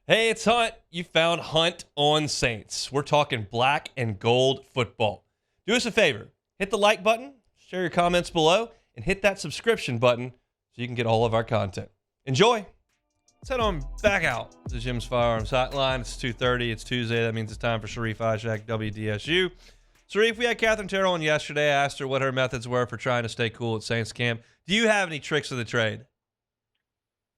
Hey, it's Hunt. You found Hunt on Saints. We're talking black and gold football. Do us a favor. Hit the like button, share your comments below, and hit that subscription button so you can get all of our content. Enjoy. Let's head on back out to Jim's Firearms Hotline. It's 2:30. It's Tuesday. That means it's time for Sharief, Ishaq, WDSU. Sharief, we had Catherine Terrell on yesterday. I asked her what her methods were for trying to stay cool at Saints camp. Do you have any tricks of the trade?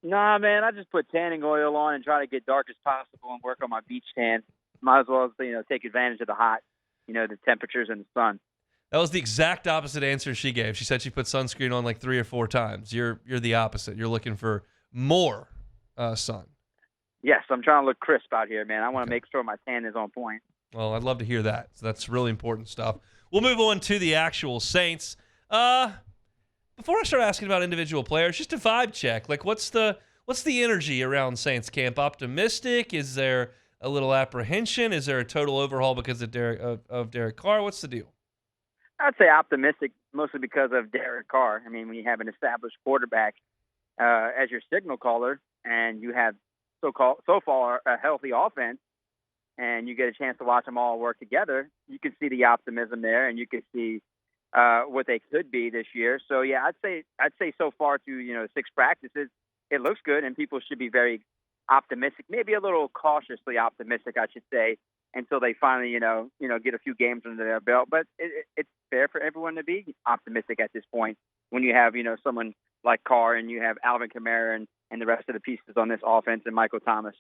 Nah, man, I just put tanning oil on and try to get dark as possible and work on my beach tan. Might as well, take advantage of the hot, the temperatures and the sun. That was the exact opposite answer she gave. She said she put sunscreen on like 3 or 4 times. You're the opposite. You're looking for more sun. Yes, I'm trying to look crisp out here, man. I want to make sure my tan is on point. Well, I'd love to hear that. So that's really important stuff. We'll move on to the actual Saints. Before I start asking about individual players, just a vibe check. Like, what's the energy around Saints camp? Optimistic? Is there a little apprehension? Is there a total overhaul because of Derek Carr? What's the deal? I'd say optimistic, mostly because of Derek Carr. I mean, when you have an established quarterback as your signal caller, and you have so far a healthy offense, and you get a chance to watch them all work together, you can see the optimism there, and you can see what they could be this year. So yeah, I'd say so far through 6 practices, it looks good, and people should be very optimistic, maybe a little cautiously optimistic, I should say, until they finally get a few games under their belt. But it's fair for everyone to be optimistic at this point when you have someone like Carr and you have Alvin Kamara and the rest of the pieces on this offense and Michael Thomas.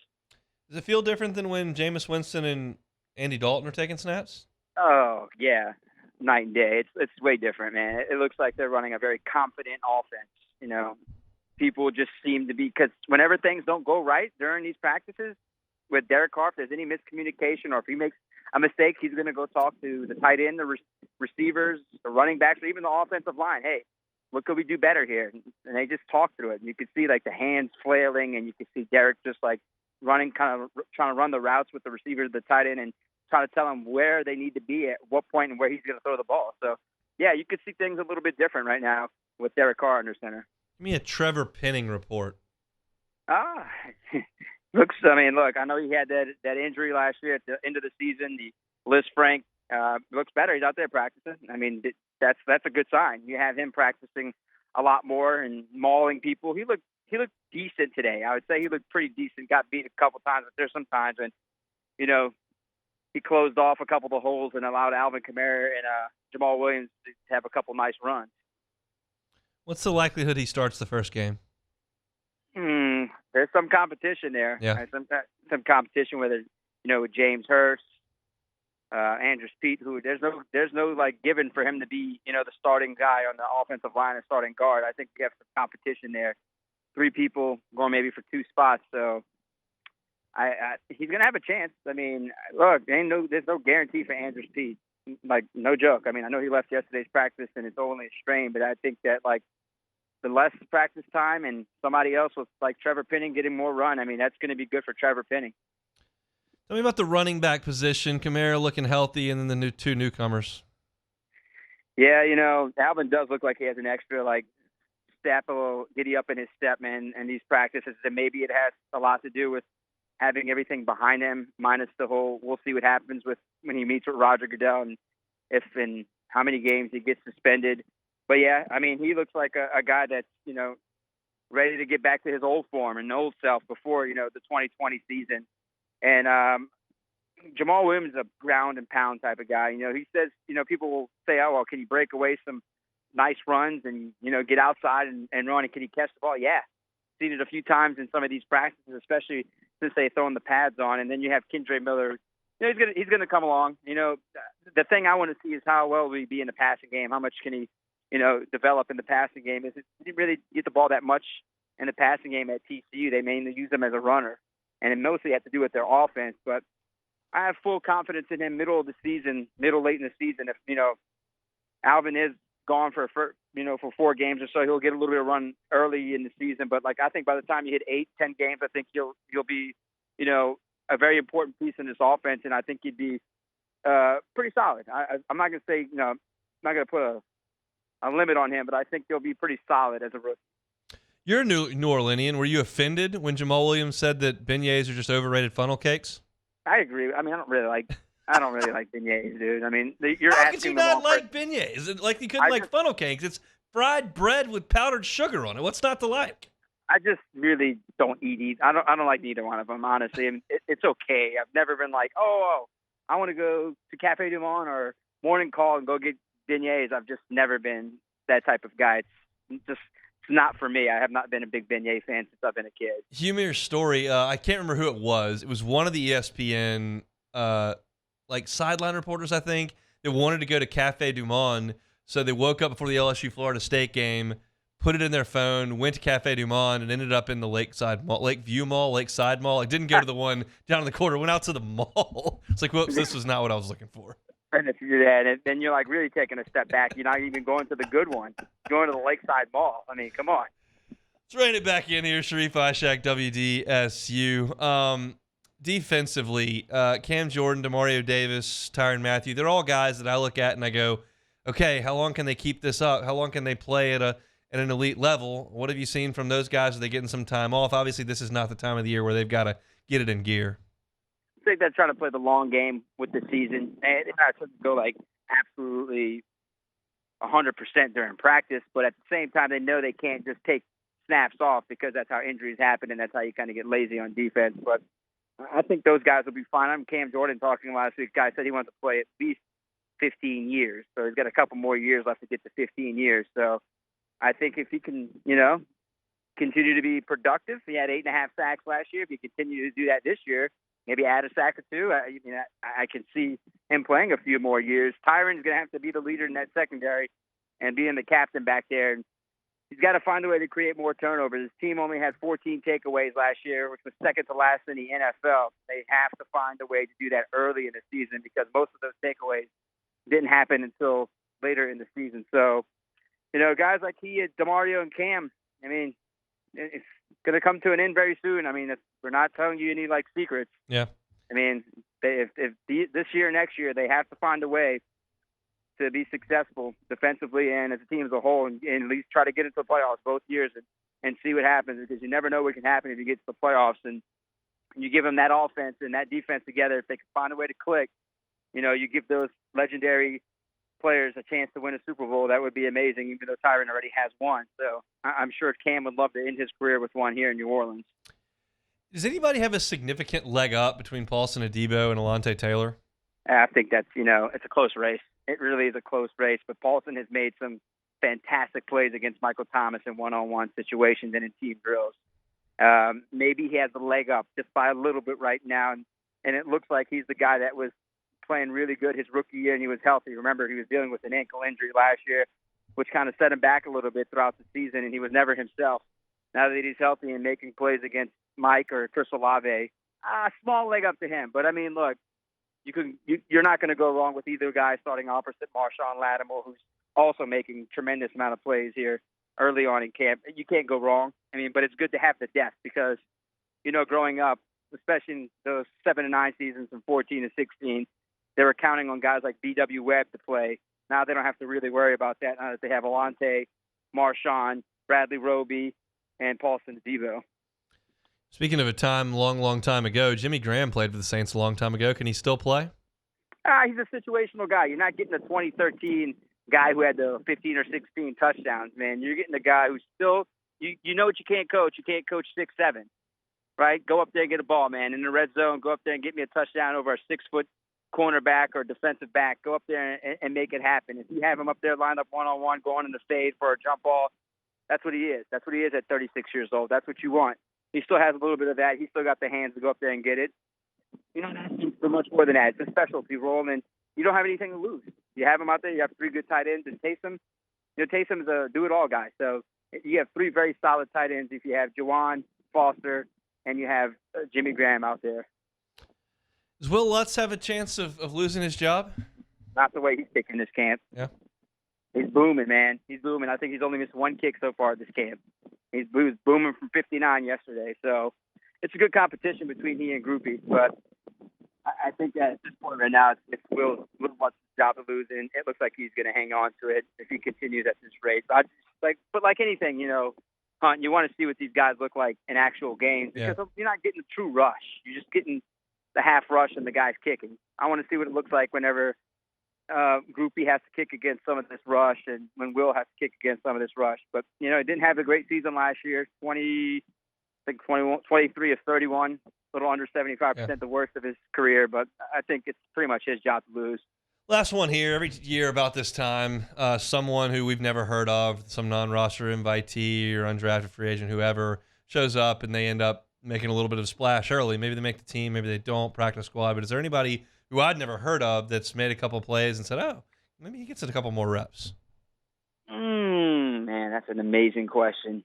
Does it feel different than when Jameis Winston and Andy Dalton are taking snaps? Oh yeah, night and day. It's way different, man. It looks like they're running a very confident offense. People just seem to be, because whenever things don't go right during these practices with Derek Carr, if there's any miscommunication or if he makes a mistake, he's going to go talk to the tight end, the receivers, the running backs, or even the offensive line. Hey, what could we do better here? And they just talk through it. And you can see like the hands flailing, and you can see Derek just like running, kind of trying to run the routes with the receiver, the tight end, and trying to tell them where they need to be at what point and where he's going to throw the ball. So, yeah, you could see things a little bit different right now with Derek Carr under center. Give me a Trevor Penning report. Look, I know he had that injury last year at the end of the season. The Liz Frank looks better. He's out there practicing. I mean, that's a good sign. You have him practicing a lot more and mauling people. He looked decent today. I would say he looked pretty decent. Got beat a couple times, but there's some times when, he closed off a couple of the holes and allowed Alvin Kamara and Jamal Williams to have a couple nice runs. What's the likelihood he starts the first game? There's some competition there. Yeah. Some competition with with James Hurst, Andrew Pete, who there's no like given for him to be the starting guy on the offensive line and starting guard. I think we have some competition there. 3 people going maybe for 2 spots. So he's gonna have a chance. I mean, look, there's no guarantee for Andrew Pete. Like, no joke. I mean, I know he left yesterday's practice and it's only a strain, but I think that like the less practice time and somebody else with like Trevor Penning getting more run, I mean, that's going to be good for Trevor Penning. Tell me about the running back position. Kamara looking healthy, and then the 2 newcomers. Yeah, Alvin does look like he has an extra like step, a little giddy up in his step, man, and these practices, and maybe it has a lot to do with having everything behind him, minus the whole, we'll see what happens with when he meets with Roger Goodell and if and how many games he gets suspended. But yeah, I mean, he looks like a guy that's, ready to get back to his old form and old self before, the 2020 season. And Jamal Williams is a ground and pound type of guy. He says, people will say, oh, well, can he break away some nice runs and, get outside and run, and can he catch the ball? Yeah. Seen it a few times in some of these practices, especially since they've thrown the pads on. And then you have Kendre Miller. He's gonna come along. The thing I want to see is how well will he be in the passing game. How much can he, develop in the passing game? He didn't really get the ball that much in the passing game at TCU. They mainly use him as a runner, and it mostly had to do with their offense. But I have full confidence in him late in the season. If Alvin is gone for 4 games or so, he'll get a little bit of run early in the season. But like, I think by the time you hit 8-10 games, I think you'll be a very important piece in this offense, and I think he'd be pretty solid. I'm not going to say I'm not going to put a limit on him, but I think he'll be pretty solid as a rookie. You're a New Orleanian. Were you offended when Jamal Williams said that beignets are just overrated funnel cakes? I agree. I mean, I don't really like beignets, dude. I mean, you're How could asking you the wrong not like person. beignets? Like you couldn't like funnel cakes. It's fried bread with powdered sugar on it. What's not to like? I just really don't eat. I don't like either one of them, honestly. I mean, it's okay. I've never been like, I want to go to Cafe Du Monde or Morning Call and go get beignets. I've just never been that type of guy. It's not for me. I have not been a big beignet fan since I've been a kid. Humor story. I can't remember who it was. It was one of the ESPN like sideline reporters, I think, that wanted to go to Cafe Du Monde. So they woke up before the LSU Florida State game, put it in their phone, went to Cafe Du Monde, and ended up in the Lakeside Mall, Lakeview Mall, Lakeside Mall. I didn't go to the one down in the corner. Went out to the mall. It's like, whoops, this was not what I was looking for. And if you do that, then you're like really taking a step back. You're not even going to the good one. You're going to the Lakeside Mall. I mean, come on. Let's rein it back in here. Sharief, Ishaq, WDSU. Defensively, Cam Jordan, Demario Davis, Tyrann Mathieu, they're all guys that I look at and I go, okay, how long can they keep this up? How long can they play at an elite level? What have you seen from those guys? Are they getting some time off? Obviously, this is not the time of the year where they've got to get it in gear. I think they're trying to play the long game with the season. And they're not trying to go like absolutely 100% during practice, but at the same time, they know they can't just take snaps off because that's how injuries happen and that's how you kind of get lazy on defense. But I think those guys will be fine. I'm Cam Jordan talking last week. Guy said he wants to play at least 15 years. So he's got a couple more years left to get to 15 years. So I think if he can, continue to be productive, he had 8.5 sacks last year. If he continue to do that this year, maybe add a sack or two. I can see him playing a few more years. Tyrann's going to have to be the leader in that secondary and being the captain back there. And he's got to find a way to create more turnovers. His team only had 14 takeaways last year, which was second to last in the NFL. They have to find a way to do that early in the season because most of those takeaways didn't happen until later in the season. So, guys like Demario and Cam, I mean, it's going to come to an end very soon. I mean, we're not telling you any, secrets. Yeah. I mean, if this year, next year, they have to find a way to be successful defensively and as a team as a whole and at least try to get into the playoffs both years and see what happens because you never know what can happen if you get to the playoffs and you give them that offense and that defense together. If they can find a way to click, you give those legendary players a chance to win a Super Bowl. That would be amazing, even though Tyrann already has one. So I'm sure Cam would love to end his career with one here in New Orleans. Does anybody have a significant leg up between Paulson Adebo and Alontae Taylor? I think that's, it's a close race. It really is a close race, but Paulson has made some fantastic plays against Michael Thomas in one-on-one situations and in team drills. Maybe he has a leg up just by a little bit right now, and it looks like he's the guy that was playing really good his rookie year, and he was healthy. Remember, he was dealing with an ankle injury last year, which kind of set him back a little bit throughout the season, and he was never himself. Now that he's healthy and making plays against Mike or Chris Olave, small leg up to him. But, I mean, look, you're not going to go wrong with either guy starting opposite Marshawn Lattimore, who's also making tremendous amount of plays here early on in camp. You can't go wrong. I mean, but it's good to have the depth because, growing up, especially in those 7 and 9 seasons from 14 to 16, they were counting on guys like B.W. Webb to play. Now they don't have to really worry about that now that they have Alontae, Marshawn, Bradley Roby, and Paulson Adebo. Speaking of a time, long time ago, Jimmy Graham played for the Saints a long time ago. Can he still play? He's a situational guy. You're not getting a 2013 guy who had the 15 or 16 touchdowns, man. You're getting a guy who's still, you know what you can't coach. You can't coach 6'7", right? Go up there and get a ball, man. In the red zone, go up there and get me a touchdown over a 6-foot cornerback or defensive back. Go up there and make it happen. If you have him up there lined up one-on-one, going in the fade for a jump ball, that's what he is. That's what he is at 36 years old. That's what you want. He still has a little bit of that. He's still got the hands to go up there and get it. You don't ask him for much more than that. It's a specialty role, and you don't have anything to lose. You have him out there. You have 3 good tight ends. And Taysom, Taysom's a do-it-all guy. So you have 3 very solid tight ends if you have Juwan, Foster, and you have Jimmy Graham out there. Does Will Lutz have a chance of losing his job? Not the way he's kicking this camp. Yeah. He's booming, man. He's booming. I think he's only missed 1 kick so far at this camp. He was booming from 59 yesterday. So it's a good competition between he and Groupie. But I think that at this point right now, it's Will Lutz's job to lose, and it looks like he's going to hang on to it if he continues at this rate. But like anything, Hunt, you want to see what these guys look like in actual games because you're not getting the true rush. You're just getting the half rush and the guys kicking. I want to see what it looks like whenever Groupie has to kick against some of this rush and when Will has to kick against some of this rush. But, you know, it didn't have a great season last year. 23 of 31, a little under 75%, the worst of his career. But I think it's pretty much his job to lose. Last one here. Every year about this time, someone who we've never heard of, some non-roster invitee or undrafted free agent, whoever, shows up and they end up making a little bit of a splash early. Maybe they make the team, maybe they don't, practice squad. But is there anybody who I'd never heard of that's made a couple plays and said, oh, maybe he gets a couple more reps? Man, that's an amazing question.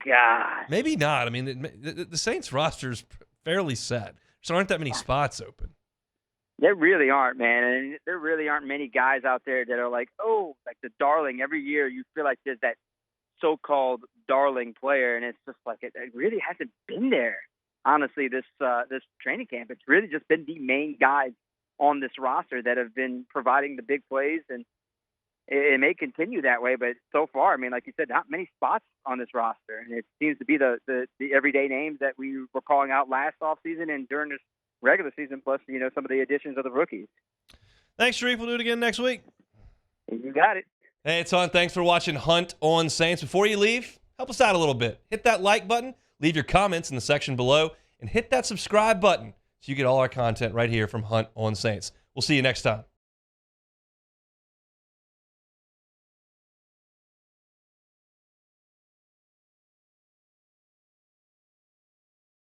God. Maybe not. I mean, the Saints roster is fairly set. So aren't that many spots open. There really aren't, man. And there really aren't many guys out there that are like, oh, like the darling. Every year you feel like there's that so-called darling player, and it's just like it really hasn't been there. Honestly, this training camp, it's really just been the main guys on this roster that have been providing the big plays, and it may continue that way. But so far, I mean, like you said, not many spots on this roster, and it seems to be the everyday names that we were calling out last offseason and during this regular season, plus, you know, some of the additions of the rookies. Thanks, Sharief. We'll do it again next week. You got it. Hey, it's on. Thanks for watching Hunt on Saints. Before you leave, help us out a little bit. Hit that like button, leave your comments in the section below, and hit that subscribe button so you get all our content right here from Hunt on Saints. We'll see you next time.